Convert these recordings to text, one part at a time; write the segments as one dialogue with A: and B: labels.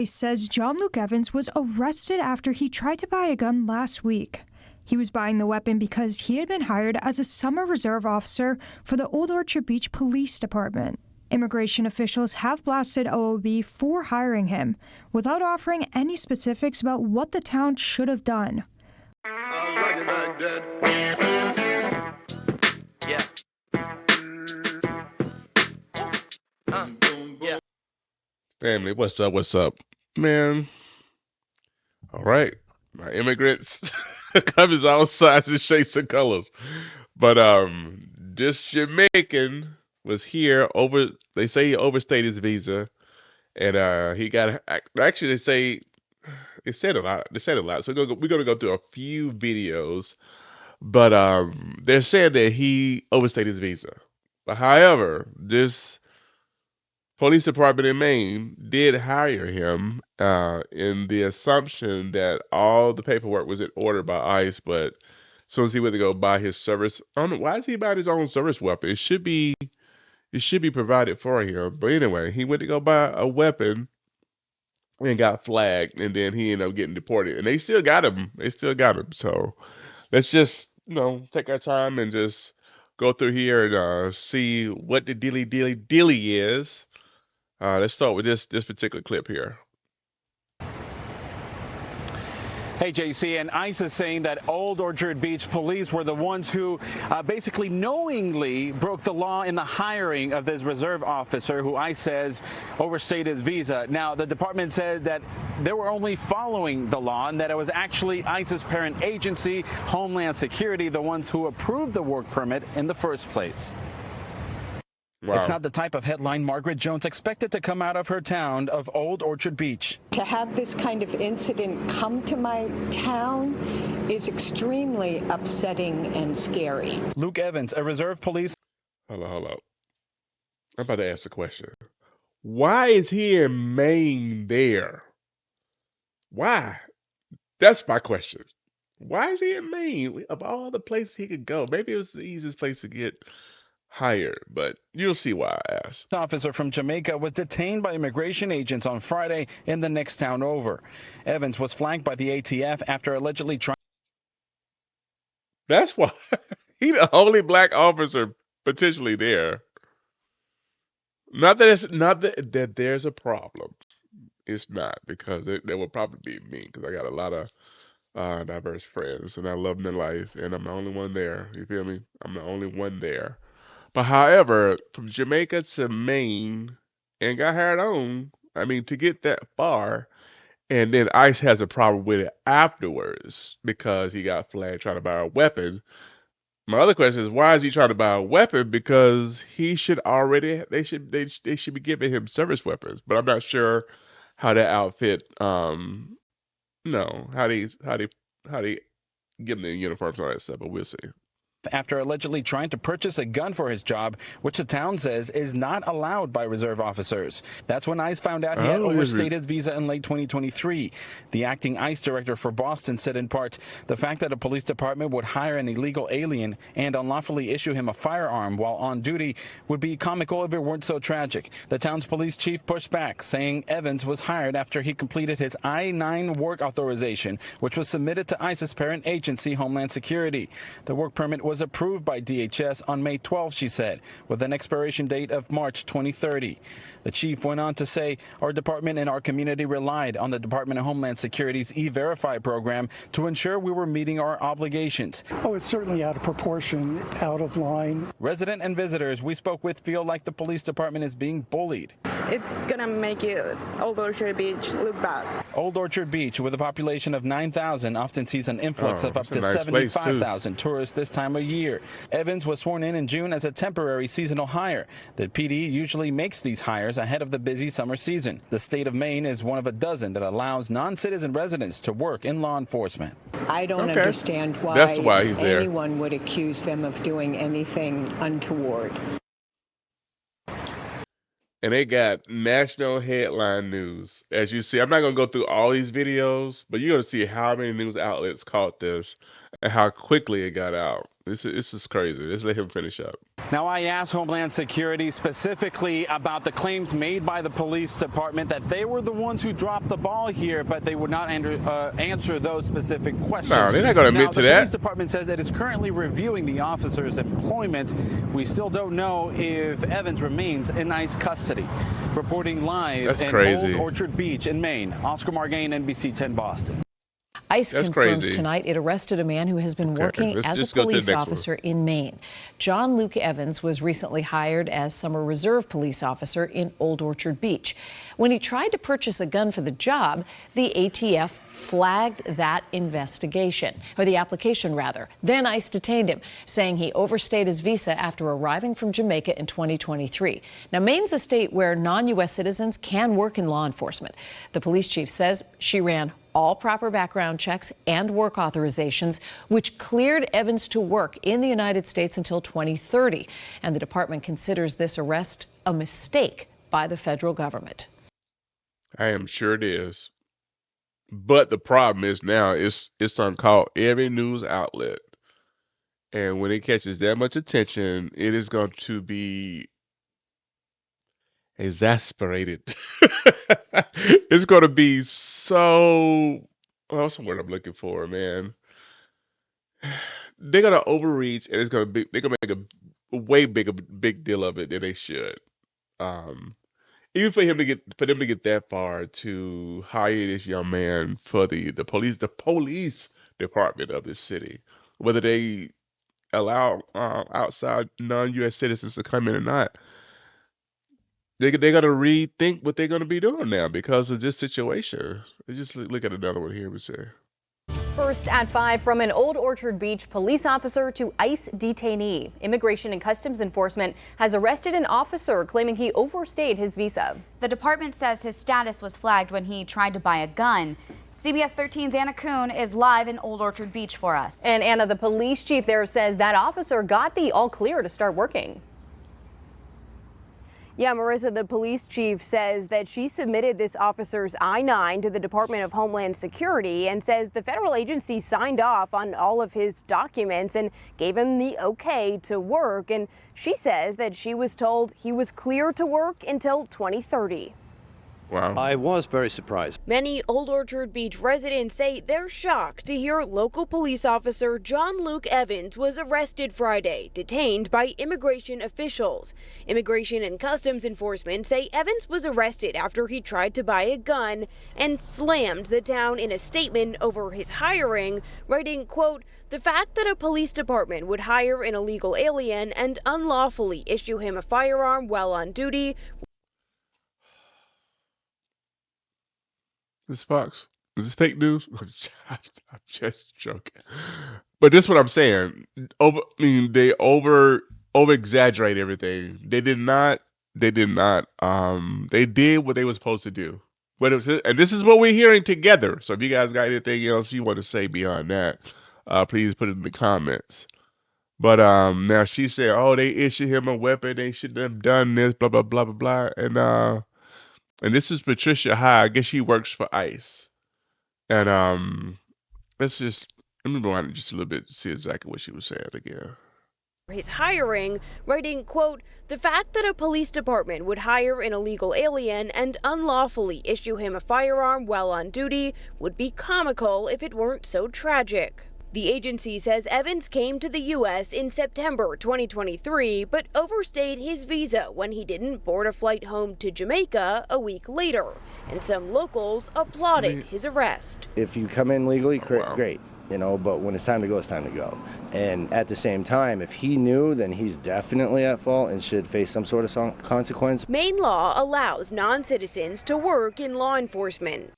A: Says John Luke Evans was arrested after he tried to buy a gun last week. He was buying the weapon because he had been hired as a summer reserve officer for the Old Orchard Beach Police Department. Immigration officials have blasted OOB for hiring him, without offering any specifics about what the town should have done.
B: Family, what's up? What's up, man? All right, my immigrants comes all sizes, shapes, and colors. But this Jamaican was here over. They say he overstayed his visa, and he got. Actually, they said a lot. They said a lot. So we're gonna go through a few videos, but they're saying that he overstayed his visa. But however, this police department in Maine did hire him in the assumption that all the paperwork was in order by ICE, but as soon as he went to go buy his service, I don't know, why is he buying his own service weapon? It should be provided for him. But anyway, he went to go buy a weapon and got flagged, and then he ended up getting deported. And they still got him. So let's just take our time and just go through here and see what the dilly is. Let's start with this particular clip here.
C: Hey, JC, and ICE is saying that Old Orchard Beach police were the ones who basically knowingly broke the law in the hiring of this reserve officer who ICE says overstayed his visa. Now, the department said that they were only following the law and that it was actually ICE's parent agency, Homeland Security, the ones who approved the work permit in the first place. Wow. It's not the type of headline Margaret Jones expected to come out of her town of Old Orchard Beach.
D: To have this kind of incident come to my town is extremely upsetting and scary.
C: Luke Evans, a reserve police.
B: Hold on. I'm about to ask the question. Why is he in Maine there? Why? That's my question. Why is he in Maine? Of all the places he could go, maybe it was the easiest place to get hired, but you'll see why I asked.
C: Officer from Jamaica was detained by immigration agents on Friday in the next town over. Evans was flanked by the ATF after allegedly trying.
B: That's why he's the only black officer potentially there. Not that there's a problem. It's not, because there will probably be me, because I got a lot of diverse friends and I love them in life, and I'm the only one there. You feel me? I'm the only one there. But however, from Jamaica to Maine and got hired on, I mean, to get that far, and then ICE has a problem with it afterwards because he got flagged trying to buy a weapon. My other question is, why is he trying to buy a weapon? Because he should already, they should be giving him service weapons. But I'm not sure how that outfit, how they give them the uniforms and all that stuff, but we'll see.
C: After allegedly trying to purchase a gun for his job, which the town says is not allowed by reserve officers. That's when ICE found out he had overstayed his visa in late 2023. The acting ICE director for Boston said in part, the fact that a police department would hire an illegal alien and unlawfully issue him a firearm while on duty would be comical if it weren't so tragic. The town's police chief pushed back, saying Evans was hired after he completed his I-9 work authorization, which was submitted to ICE's parent agency, Homeland Security. The work permit was approved by DHS on May 12, she said, with an expiration date of March 2030. The chief went on to say, our department and our community relied on the Department of Homeland Security's E-Verify program to ensure we were meeting our obligations.
E: Oh, it's certainly out of proportion, out of line.
C: Resident and visitors we spoke with feel like the police department is being bullied.
F: It's going to make Old Orchard Beach look bad.
C: Old Orchard Beach, with a population of 9,000, often sees an influx of up to 75,000 tourists this time of year. Evans was sworn in June as a temporary seasonal hire. The PD usually makes these hires ahead of the busy summer season. The state of Maine is one of a dozen that allows non-citizen residents to work in law enforcement.
D: I don't understand why anyone would accuse them of doing anything untoward.
B: And they got national headline news. As you see, I'm not going to go through all these videos, but you're going to see how many news outlets caught this and how quickly it got out. This is crazy. Let's let him finish up.
C: Now, I asked Homeland Security specifically about the claims made by the police department that they were the ones who dropped the ball here, but they would not answer those specific questions.
B: No, they're not going to admit to that.
C: The police department says it is currently reviewing the officer's employment. We still don't know if Evans remains in ICE custody. Reporting live in Old Orchard Beach in Maine, Oscar Margain, NBC 10 Boston.
G: ICE confirms tonight it arrested a man who has been working as a police officer in Maine. John Luke Evans was recently hired as summer reserve police officer in Old Orchard Beach. When he tried to purchase a gun for the job, the ATF flagged that investigation, or the application rather. Then ICE detained him, saying he overstayed his visa after arriving from Jamaica in 2023. Now, Maine's a state where non-U.S. citizens can work in law enforcement. The police chief says she ran all proper background checks and work authorizations, which cleared Evans to work in the United States until 2030. And the department considers this arrest a mistake by the federal government.
B: I am sure it is. But the problem is now it's on call every news outlet. And when it catches that much attention, it is going to be exasperated. It's going to be so, what's the word I'm looking for, man? They're going to overreach, and they're going to make a way big deal of it than they should. Even for them to get that far to hire this young man for the police department of this city, whether they allow outside non-U.S. citizens to come in or not, they're going to rethink what they're going to be doing now because of this situation. Let's just look at another one here, sir.
H: First at 5, from an Old Orchard Beach police officer to ICE detainee. Immigration and Customs Enforcement has arrested an officer claiming he overstayed his visa.
I: The department says his status was flagged when he tried to buy a gun. CBS 13's Anna Kuhn is live in Old Orchard Beach for us.
H: And Anna, the police chief there says that officer got the all clear to start working.
J: Yeah, Marissa, the police chief says that she submitted this officer's I-9 to the Department of Homeland Security and says the federal agency signed off on all of his documents and gave him the okay to work. And she says that she was told he was clear to work until 2030.
B: Wow.
K: I was very surprised.
J: Many Old Orchard Beach residents say they're shocked to hear local police officer John Luke Evans was arrested Friday, detained by immigration officials. Immigration and Customs Enforcement say Evans was arrested after he tried to buy a gun and slammed the town in a statement over his hiring, writing, quote, "The fact that a police department would hire an illegal alien and unlawfully issue him a firearm while on duty."
B: This Fox. Is this fake news? I'm just joking. But this is what I'm saying. They over exaggerate everything. They did not. They did what they were supposed to do. And this is what we're hearing together. So if you guys got anything else you want to say beyond that, please put it in the comments. But now she said, oh, they issued him a weapon. They shouldn't have done this, blah, blah, blah, blah, blah. And this is Patricia High. I guess she works for ICE. And let me rewind it just a little bit to see exactly what she was saying again.
J: His hiring, writing, quote, "The fact that a police department would hire an illegal alien and unlawfully issue him a firearm while on duty would be comical if it weren't so tragic." The agency says Evans came to the U.S. in September 2023, but overstayed his visa when he didn't board a flight home to Jamaica a week later. And some locals applauded his arrest.
L: If you come in legally, great, but when it's time to go, it's time to go. And at the same time, if he knew, then he's definitely at fault and should face some sort of consequence.
J: Maine law allows non-citizens to work in law enforcement.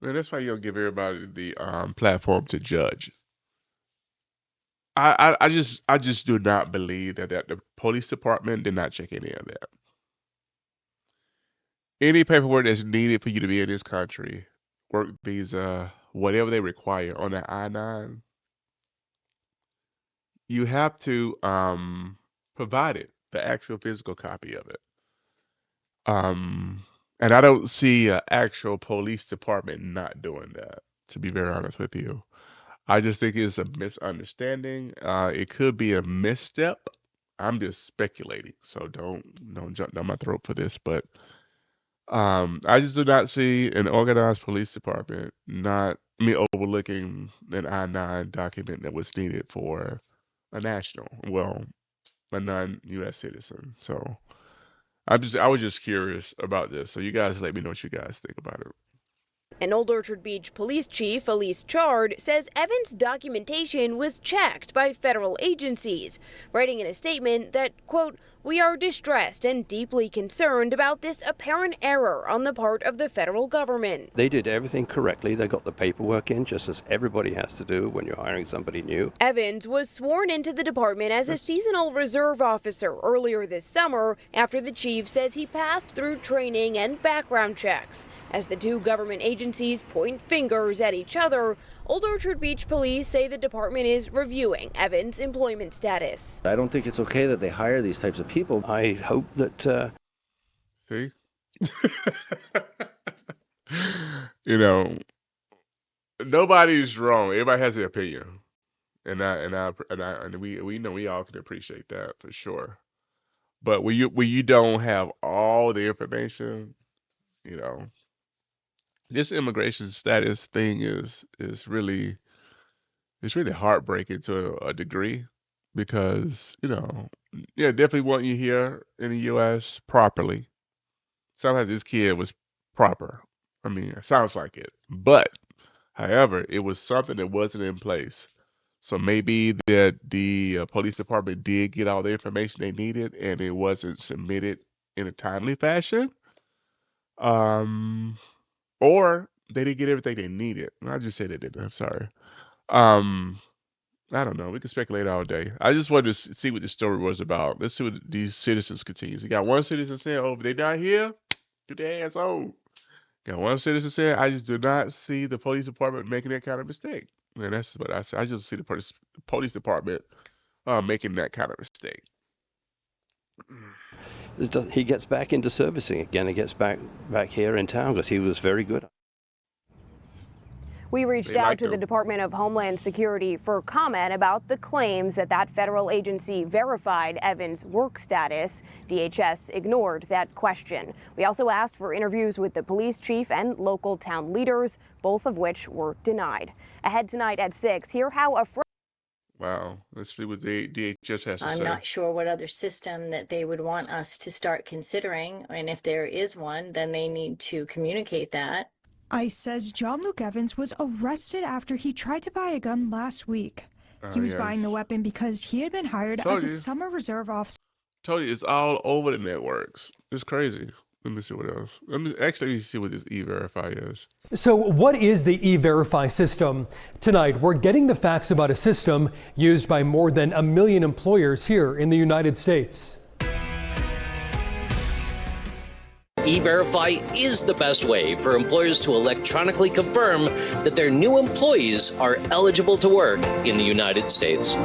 B: Man, that's why you don't give everybody the platform to judge. I just do not believe that the police department did not check any of that. Any paperwork that's needed for you to be in this country, work visa, whatever they require on that I-9, you have to provide it, the actual physical copy of it. And I don't see an actual police department not doing that, to be very honest with you. I just think it's a misunderstanding. It could be a misstep. I'm just speculating, so don't jump down my throat for this. But I just do not see an organized police department overlooking an I-9 document that was needed for a a non-U.S. citizen. So I was just curious about this. So you guys let me know what you guys think about it.
J: An Old Orchard Beach police chief, Elise Chard, says Evans' documentation was checked by federal agencies, writing in a statement that, quote, "We are distressed and deeply concerned about this apparent error on the part of the federal government."
K: They did everything correctly. They got the paperwork in, just as everybody has to do when you're hiring somebody new.
J: Evans was sworn into the department as a seasonal reserve officer earlier this summer after the chief says he passed through training and background checks. As the two government agencies point fingers at each other, Old Orchard Beach police say the department is reviewing Evans' employment status.
L: I don't think it's okay that they hire these types of people.
K: I hope that...
B: See? You know, nobody's wrong. Everybody has their opinion. And we know we all can appreciate that for sure. But when you don't have all the information, you know, this immigration status thing is really heartbreaking to a degree, because definitely want you here in the U.S. properly. Sometimes this kid was proper. I mean, it sounds like it, but however, it was something that wasn't in place. So maybe that the police department did get all the information they needed, and it wasn't submitted in a timely fashion. Or they didn't get everything they needed. I just said they didn't. I'm sorry. I don't know. We can speculate all day. I just wanted to see what the story was about. Let's see what these citizens continue. You got one citizen saying, "Oh, if they're not here, get their ass on." Got one citizen saying, "I just do not see the police department making that kind of mistake." And that's what I said. I just see the police department making that kind of mistake.
K: He gets back into servicing again. He gets back here in town because he was very good.
J: We reached out to the Department of Homeland Security for comment about the claims that federal agency verified Evans' work status. DHS ignored that question. We also asked for interviews with the police chief and local town leaders, both of which were denied. Ahead tonight at 6, hear how a
B: Wow, let's see what the DHS has to say.
M: I'm not sure what other system that they would want us to start considering, and if there is one, then they need to communicate that.
A: ICE says John Luke Evans was arrested after he tried to buy a gun last week. He was buying the weapon because he had been hired as a summer reserve officer.
B: Told you, it's all over the networks. It's crazy. Let me see what else. Let me see what this E-Verify is.
N: So what is the E-Verify system? Tonight, we're getting the facts about a system used by more than 1 million employers here in the United States.
O: E-Verify is the best way for employers to electronically confirm that their new employees are eligible to work in the United States.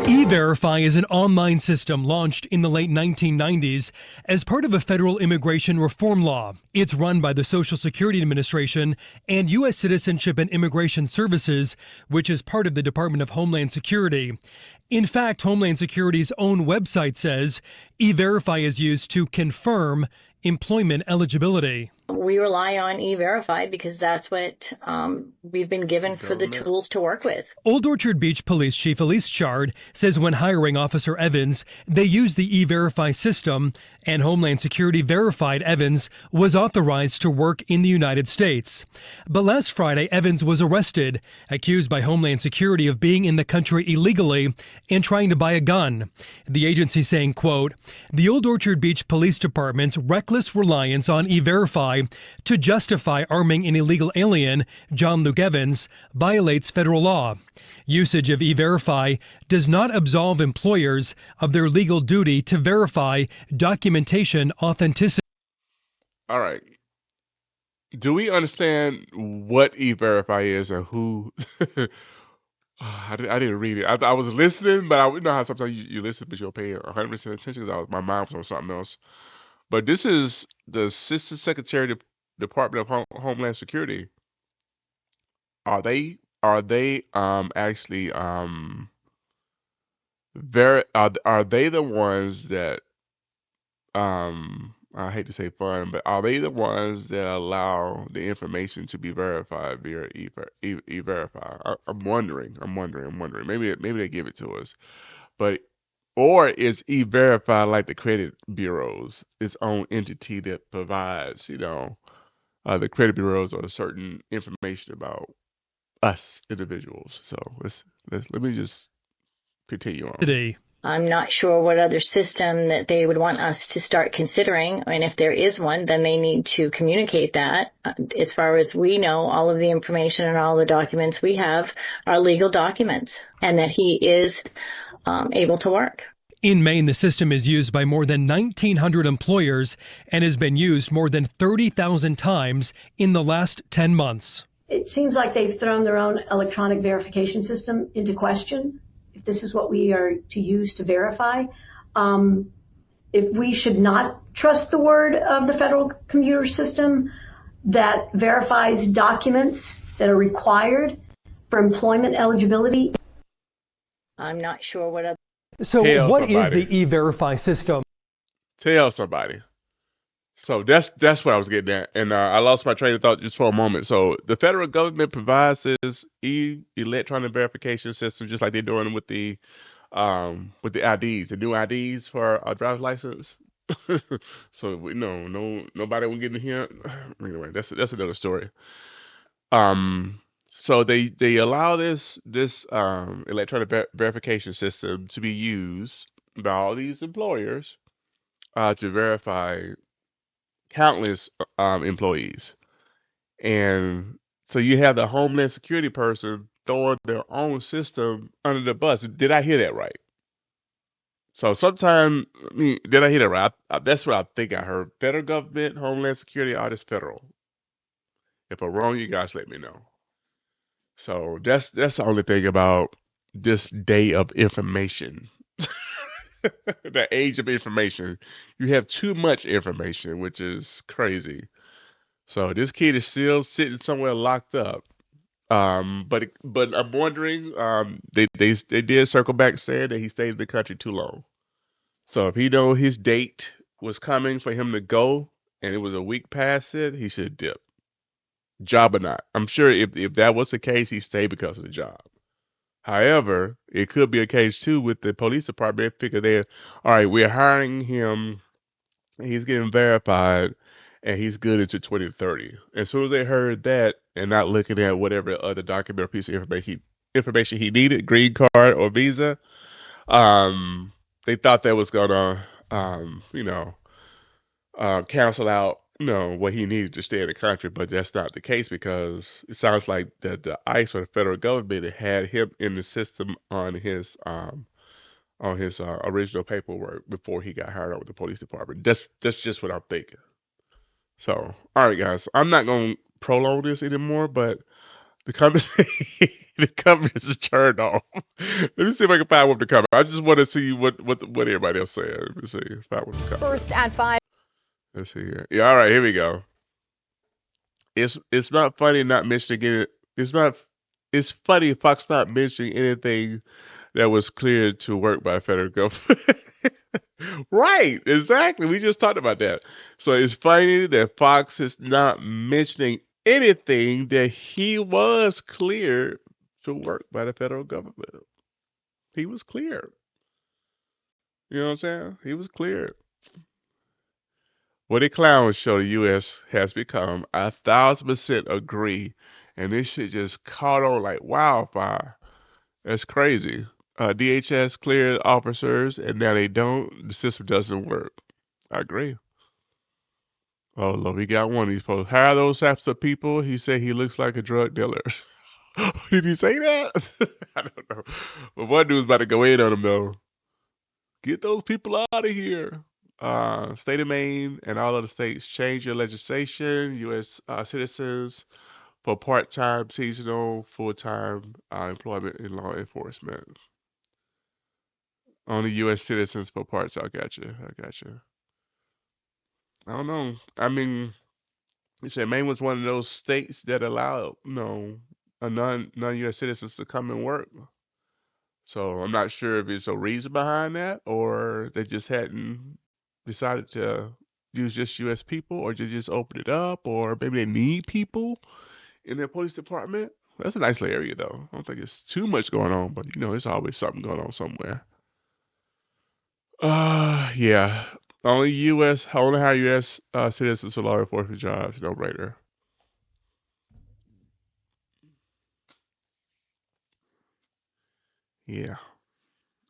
N: E-Verify is an online system launched in the late 1990s as part of a federal immigration reform law. It's run by the Social Security Administration and U.S. Citizenship and Immigration Services, which is part of the Department of Homeland Security. In fact, Homeland Security's own website says E-Verify is used to confirm employment eligibility.
M: We rely on E-Verify because that's what we've been given for the tools to work with.
N: Old Orchard Beach Police Chief Elise Chard says when hiring Officer Evans, they used the E-Verify system, and Homeland Security verified Evans was authorized to work in the United States. But last Friday, Evans was arrested, accused by Homeland Security of being in the country illegally and trying to buy a gun. The agency saying, quote, "The Old Orchard Beach Police Department's reckless reliance on E-Verify to justify arming an illegal alien, John Luke Evans, violates federal law. Usage of E-Verify does not absolve employers of their legal duty to verify documentation authenticity."
B: All right. Do we understand what E-Verify is and who? I didn't read it. I was listening, but I know how sometimes you listen, but you'll pay 100% attention because my mind was on something else. But this is the Assistant Secretary of the Department of Homeland Security. Are they are they actually are they the ones that I hate to say fun, but are they the ones that allow the information to be verified via e-verify? I'm wondering. Maybe they give it to us, but or is e-verify like the credit bureaus, its own entity that provides, the credit bureaus or certain information about us individuals. So let me just continue on.
N: Today.
M: I'm not sure what other system that they would want us to start considering. And if there is one, then they need to communicate that. As far as we know, all of the information and all the documents we have are legal documents, and that he is able to work.
N: In Maine, the system is used by more than 1,900 employers and has been used more than 30,000 times in the last 10 months.
P: It seems like they've thrown their own electronic verification system into question. If this is what we are to use to verify, if we should not trust the word of the federal computer system that verifies documents that are required for employment eligibility.
M: I'm not sure what other.
N: So what is the e-verify system?
B: Tell somebody. So that's what I was getting at, and I lost my train of thought just for a moment. So the federal government provides this electronic verification system, just like they're doing with the IDs, the new IDs for a driver's license. So we nobody will get in here. Anyway, that's another story. So they allow this electronic verification system to be used by all these employers to verify countless employees. And so you have the Homeland Security person throwing their own system under the bus. Did I hear that right? So sometime, did I hear that right? That's what I think I heard. Federal government, Homeland Security, all this federal. If I'm wrong, you guys let me know. So that's the only thing about this day of information. The age of information. You have too much information, which is crazy. So this kid is still sitting somewhere locked up. But I'm wondering, they did circle back saying that he stayed in the country too long. So if he know his date was coming for him to go and it was a week past it, he should dip. Job or not. I'm sure if that was the case, he stayed because of the job. However, it could be a case too with the police department. They figure all right, we're hiring him, he's getting verified, and he's good into 2030. As soon as they heard that and not looking at whatever other document or piece of information he needed, green card or visa, they thought that was gonna cancel out what he needed to stay in the country, but that's not the case because it sounds like that the ICE or the federal government had him in the system on his original paperwork before he got hired out with the police department. That's just what I'm thinking. So, all right, guys, I'm not gonna prolong this anymore, but the conversation is turned off. Let me see if I can find one to cover. I just want to see what everybody else said. Let me see if I want to cover.
H: First at 5.
B: Let's see here. Yeah, all right, here we go. It's not funny not mentioning it. It's funny Fox not mentioning anything that was cleared to work by federal government. Right, exactly. We just talked about that. So it's funny that Fox is not mentioning anything that he was cleared to work by the federal government. He was cleared. You know what I'm saying? He was cleared. What a clown show the U.S. has become, 1,000% agree. And this shit just caught on like wildfire. That's crazy. DHS cleared officers, and now they don't. The system doesn't work. I agree. Oh, Lord, we got one of these folks. Hire those types of people. He said he looks like a drug dealer. Did he say that? I don't know. But one dude's about to go in on him, though. Get those people out of here. State of Maine and all other states change your legislation. U.S. Citizens for part-time, seasonal, full-time employment in law enforcement. Only U.S. citizens for part-time. I got you. I don't know. I mean, you said Maine was one of those states that allowed, non-U.S. citizens to come and work. So I'm not sure if it's a reason behind that, or they just hadn't decided to use just U.S. people, or just open it up, or maybe they need people in their police department. That's a nice little area, though. I don't think it's too much going on, but there's always something going on somewhere. Yeah. Only hire U.S. Citizens for law enforcement jobs. No brainer. Yeah.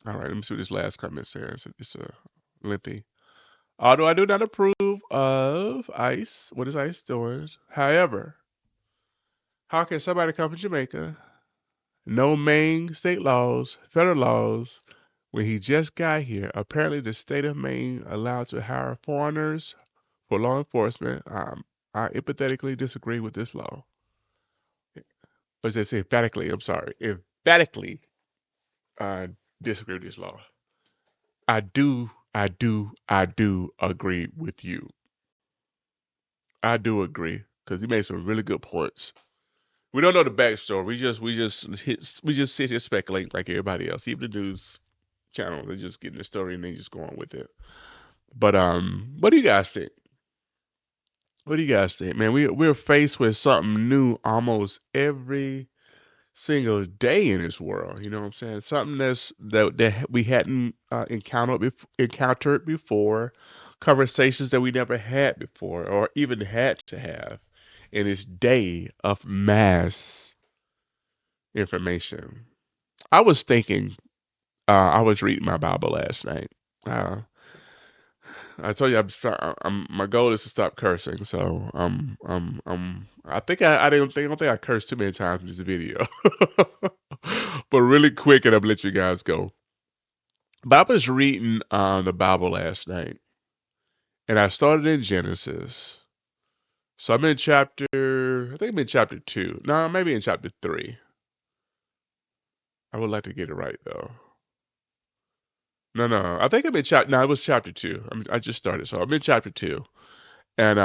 B: All right. Let me see what this last comment says. It's a lengthy. Although I do not approve of ICE, what is ICE doing? However, how can somebody come from Jamaica, no Maine state laws, federal laws, when he just got here? Apparently, the state of Maine allowed to hire foreigners for law enforcement. I empathetically disagree with this law. Or say emphatically, I'm sorry. Emphatically disagree with this law. I do agree with you. I do agree because he made some really good points. We don't know the backstory. We just sit here speculate like everybody else. Even the news channels, they're just getting the story and they just go on with it. But what do you guys think? What do you guys think, man? We're faced with something new almost every single day in this world. You know what I'm saying? Something that we hadn't encountered before, conversations that we never had before, or even had to have in this day of mass information. I was thinking, I was reading my Bible last night. I told you my goal is to stop cursing. So I think I don't think I cursed too many times in this video. But really quick, and I'm gonna let you guys go. But I was reading the Bible last night, and I started in Genesis. So I'm in I think I'm in chapter 2. No, maybe in chapter 3. I would like to get it right though. No. I think I'm in chapter. No, it was chapter 2. I just started, so I'm in chapter 2, and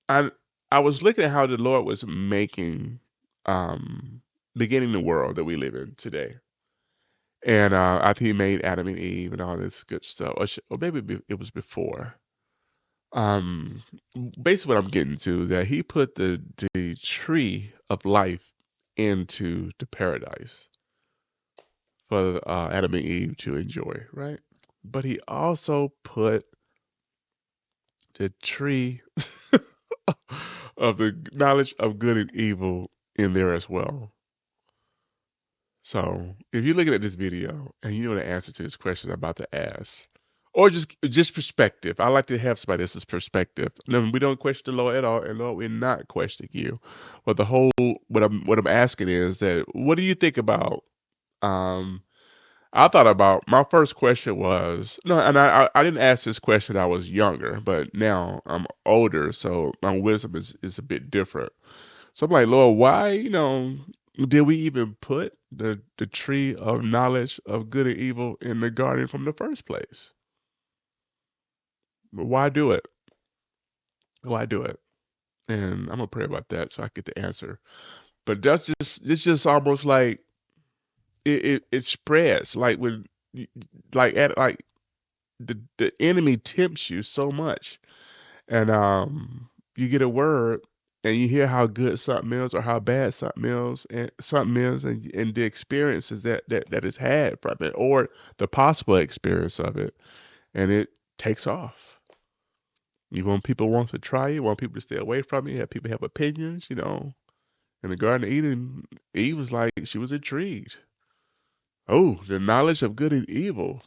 B: I was looking at how the Lord was making, beginning the world that we live in today, and after He made Adam and Eve and all this good stuff, or maybe it was before. Basically, what I'm getting to is that He put the tree of life into the paradise for Adam and Eve to enjoy, right? But He also put the tree of the knowledge of good and evil in there as well. So if you're looking at this video and you know the answer to this question I'm about to ask, or just perspective, I like to have somebody else's perspective. No, we don't question the Lord at all, and Lord, we're not questioning you. But what I'm asking is that what do you think about? I thought about my first question was no, and I didn't ask this question when I was younger, but now I'm older, so my wisdom is a bit different. So I'm like, Lord, why, did we even put the tree of knowledge of good and evil in the garden from the first place? Why do it? Why do it? And I'm gonna pray about that so I get the answer. But it's just almost like it spreads like when like the enemy tempts you so much, and you get a word and you hear how good something is or how bad something is, and the experiences that is had from it, or the possible experience of it, and it takes off. People want to try you, want people to stay away from you, have people have opinions. In the Garden of Eden, Eve was like, she was intrigued. Oh, the knowledge of good and evil.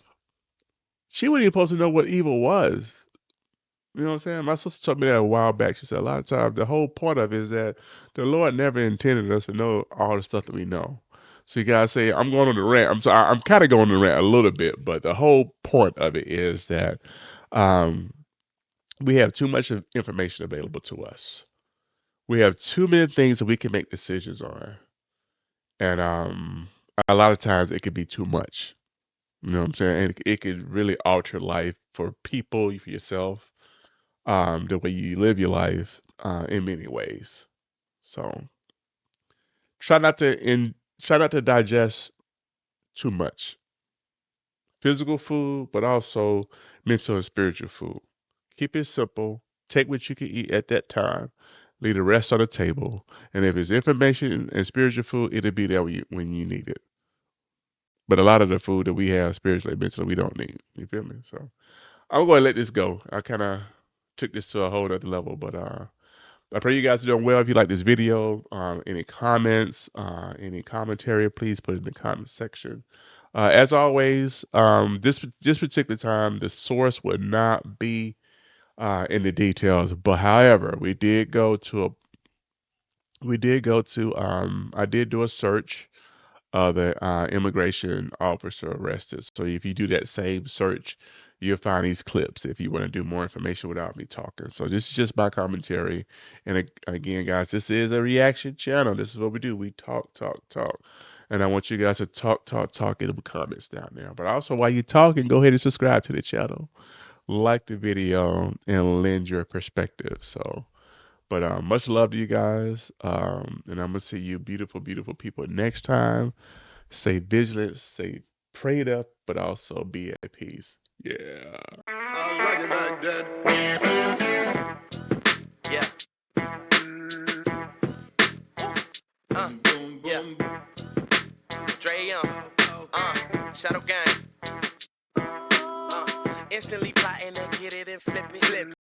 B: She wasn't even supposed to know what evil was. You know what I'm saying? My sister told me that a while back. She said a lot of times the whole point of it is that the Lord never intended us to know all the stuff that we know. So you gotta say, I'm going on the rant. I'm sorry, I'm kind of going on the rant a little bit, but the whole point of it is that we have too much information available to us. We have too many things that we can make decisions on, and a lot of times it could be too much. You know what I'm saying? And it could really alter life for people, for yourself, the way you live your life, in many ways. So try not to digest too much physical food, but also mental and spiritual food. Keep it simple. Take what you can eat at that time. Leave the rest on the table. And if it's information and spiritual food, it'll be there when you need it. But a lot of the food that we have spiritually, mentally, we don't need. You feel me? So I'm going to let this go. I kind of took this to a whole other level, but I pray you guys are doing well. If you like this video, any comments, any commentary, please put it in the comment section. As always, this particular time, the source would not be in the details, but however, I did do a search of the immigration officer arrested. So if you do that same search, you'll find these clips if you want to do more information without me talking. So this is just my commentary. And again, guys, this is a reaction channel. This is what we do. We talk. And I want you guys to talk in the comments down there. But also, while you're talking, go ahead and subscribe to the channel, like the video, and lend your perspective. So, but much love to you guys. And I'm going to see you beautiful, beautiful people next time. Stay vigilant, stay prayed up, but also be at peace. Yeah.
Q: Yeah. Yeah. Dre Young. Shadow Gang. Instantly plotting to get it and flip it.